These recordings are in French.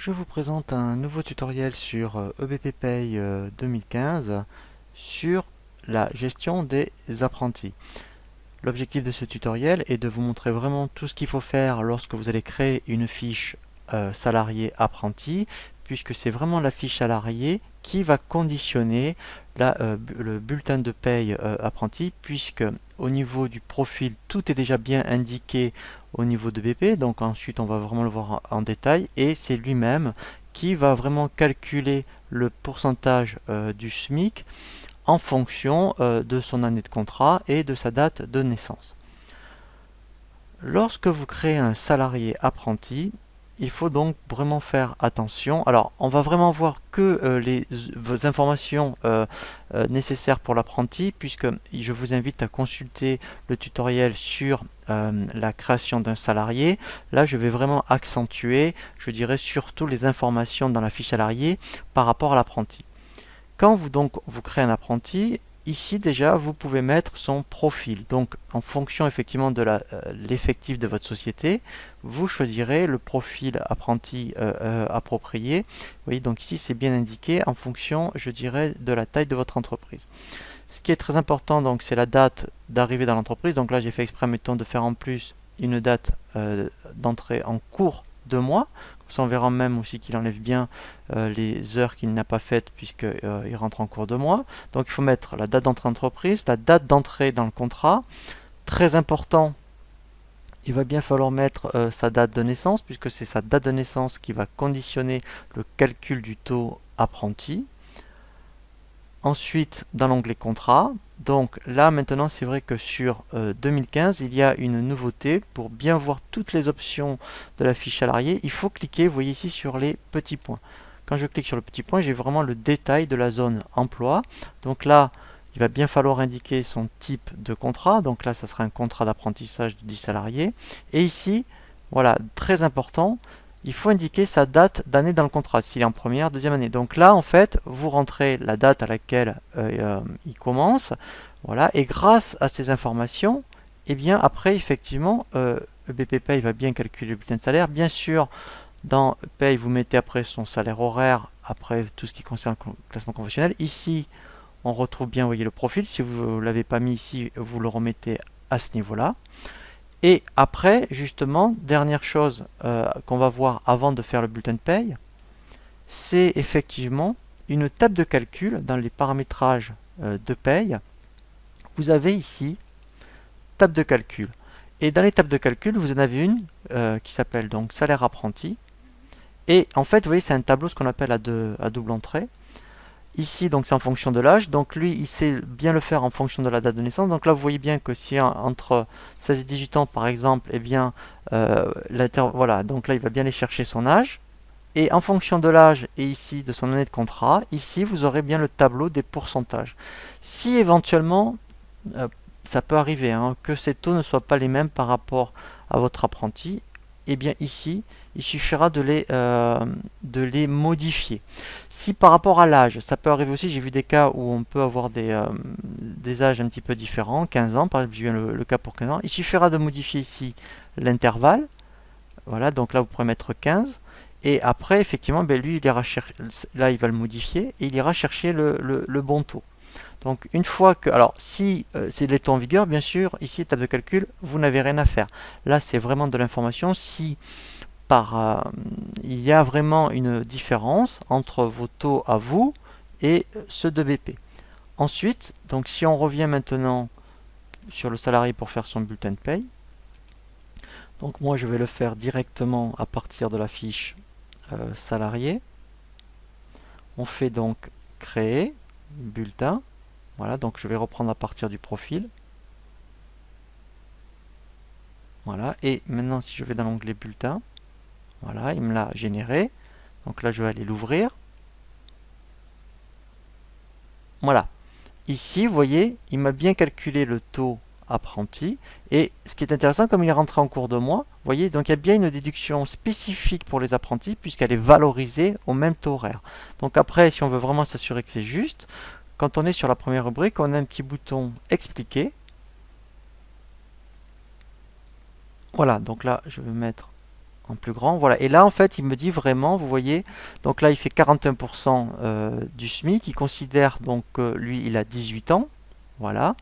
Je vous présente un nouveau tutoriel sur EBP Pay 2015 sur la gestion des apprentis. L'objectif de ce tutoriel est de vous montrer vraiment tout ce qu'il faut faire lorsque vous allez créer une fiche salarié apprenti, puisque c'est vraiment la fiche salarié qui va conditionner le bulletin de paye apprenti, puisque au niveau du profil, tout est déjà bien indiqué au niveau de BP, donc ensuite on va vraiment le voir en détail, et c'est lui-même qui va vraiment calculer le pourcentage du SMIC en fonction de son année de contrat et de sa date de naissance. Lorsque vous créez un salarié apprenti, il faut donc vraiment faire attention. Alors, on va vraiment voir que vos informations nécessaires pour l'apprenti, puisque je vous invite à consulter le tutoriel sur la création d'un salarié. Là, je vais vraiment accentuer, je dirais surtout les informations dans la fiche salarié par rapport à l'apprenti. Quand vous créez un apprenti, ici déjà vous pouvez mettre son profil. Donc en fonction effectivement de l'effectif de votre société, vous choisirez le profil apprenti approprié. Vous voyez, donc ici c'est bien indiqué en fonction, je dirais, de la taille de votre entreprise. Ce qui est très important, donc, c'est la date d'arrivée dans l'entreprise. Donc là j'ai fait exprès, mettons, de faire en plus une date d'entrée en cours de mois. Ça, on verra même aussi qu'il enlève bien les heures qu'il n'a pas faites puisqu'il rentre en cours de mois. Donc il faut mettre la date d'entrée d'entreprise, la date d'entrée dans le contrat. Très important, il va bien falloir mettre sa date de naissance puisque c'est sa date de naissance qui va conditionner le calcul du taux apprenti. Ensuite, dans l'onglet contrat, donc là maintenant c'est vrai que sur 2015 il y a une nouveauté. Pour bien voir toutes les options de la fiche salarié, il faut cliquer, vous voyez ici, sur les petits points. Quand je clique sur le petit point, j'ai vraiment le détail de la zone emploi. Donc là, il va bien falloir indiquer son type de contrat. Donc là, ça sera un contrat d'apprentissage de 10 salariés. Et ici, voilà, très important, il faut indiquer sa date d'année dans le contrat, s'il est en première, deuxième année. Donc là, en fait, vous rentrez la date à laquelle il commence, voilà, et grâce à ces informations, eh bien, après, effectivement, BP Pay va bien calculer le bulletin de salaire. Bien sûr, dans Paye, vous mettez après son salaire horaire, après tout ce qui concerne le classement conventionnel. Ici, on retrouve bien, vous voyez, le profil. Si vous ne l'avez pas mis ici, vous le remettez à ce niveau-là. Et après, justement, dernière chose qu'on va voir avant de faire le bulletin de paye, c'est effectivement une table de calcul dans les paramétrages de paye. Vous avez ici table de calcul. Et dans les tables de calcul, vous en avez une qui s'appelle donc salaire apprenti. Et en fait, vous voyez, c'est un tableau ce qu'on appelle à double entrée. Ici, donc, c'est en fonction de l'âge. Donc, lui, il sait bien le faire en fonction de la date de naissance. Donc là, vous voyez bien que si entre 16 et 18 ans, par exemple, eh bien, voilà, donc là, il va bien aller chercher son âge. Et en fonction de l'âge et ici de son année de contrat, ici, vous aurez bien le tableau des pourcentages. Si éventuellement, ça peut arriver hein, que ces taux ne soient pas les mêmes par rapport à votre apprenti, et bien ici, il suffira de les modifier. Si par rapport à l'âge, ça peut arriver aussi, j'ai vu des cas où on peut avoir des âges un petit peu différents, 15 ans, par exemple, j'ai eu le cas pour 15 ans, il suffira de modifier ici l'intervalle, voilà, donc là vous pourrez mettre 15, et après, effectivement, ben, lui, il ira là il va le modifier, et il ira chercher le bon taux. Donc une fois que, alors si c'est les taux en vigueur, bien sûr, ici table de calcul, vous n'avez rien à faire. Là c'est vraiment de l'information. Si il y a vraiment une différence entre vos taux à vous et ceux de BP. Ensuite, donc si on revient maintenant sur le salarié pour faire son bulletin de paye, donc moi je vais le faire directement à partir de la fiche salarié. On fait donc créer bulletin. Voilà, donc je vais reprendre à partir du profil. Voilà, et maintenant si je vais dans l'onglet bulletin, voilà, il me l'a généré. Donc là, je vais aller l'ouvrir. Voilà. Ici, vous voyez, il m'a bien calculé le taux apprenti. Et ce qui est intéressant, comme il est rentré en cours de mois, vous voyez, donc il y a bien une déduction spécifique pour les apprentis, puisqu'elle est valorisée au même taux horaire. Donc après, si on veut vraiment s'assurer que c'est juste, quand on est sur la première rubrique, on a un petit bouton expliquer. Voilà, donc là, je vais mettre en plus grand. Voilà. Et là, en fait, il me dit vraiment, vous voyez, donc là, il fait 41% du SMIC. Il considère donc que lui, il a 18 ans. Voilà.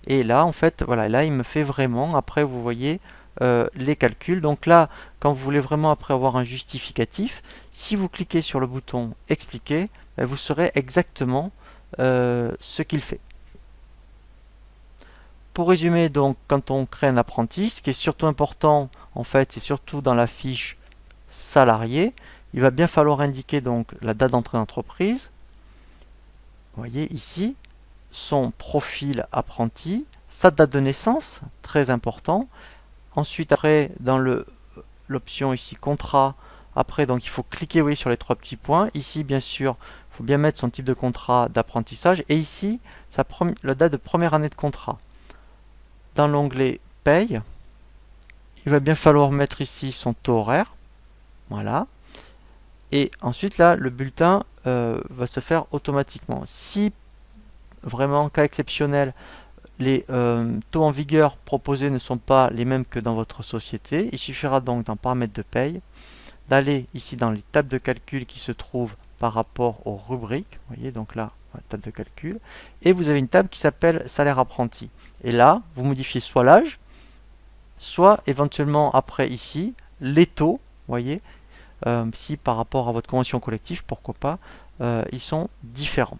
Et là, en fait, voilà, là, il me fait vraiment, après, vous voyez, les calculs. Donc là, quand vous voulez vraiment après avoir un justificatif, si vous cliquez sur le bouton expliquer, ben, vous saurez exactement ce qu'il fait. Pour résumer, donc, quand on crée un apprenti, ce qui est surtout important, en fait, c'est surtout dans la fiche salarié, il va bien falloir indiquer donc la date d'entrée d'entreprise. Vous voyez ici, son profil apprenti, sa date de naissance, très important. Ensuite, après, dans l'option ici contrat, après, donc il faut cliquer, vous voyez, sur les trois petits points. Ici, bien sûr, il faut bien mettre son type de contrat d'apprentissage. Et ici, la date de première année de contrat. Dans l'onglet paye, il va bien falloir mettre ici son taux horaire. Voilà. Et ensuite, là, le bulletin va se faire automatiquement. Si, vraiment, cas exceptionnel, les taux en vigueur proposés ne sont pas les mêmes que dans votre société, il suffira donc dans paramètres de paye, d'aller ici dans les tables de calcul qui se trouvent par rapport aux rubriques. Vous voyez, donc là, table de calcul. Et vous avez une table qui s'appelle salaire apprenti. Et là, vous modifiez soit l'âge, soit éventuellement après ici, les taux, voyez, si par rapport à votre convention collective, pourquoi pas, ils sont différents.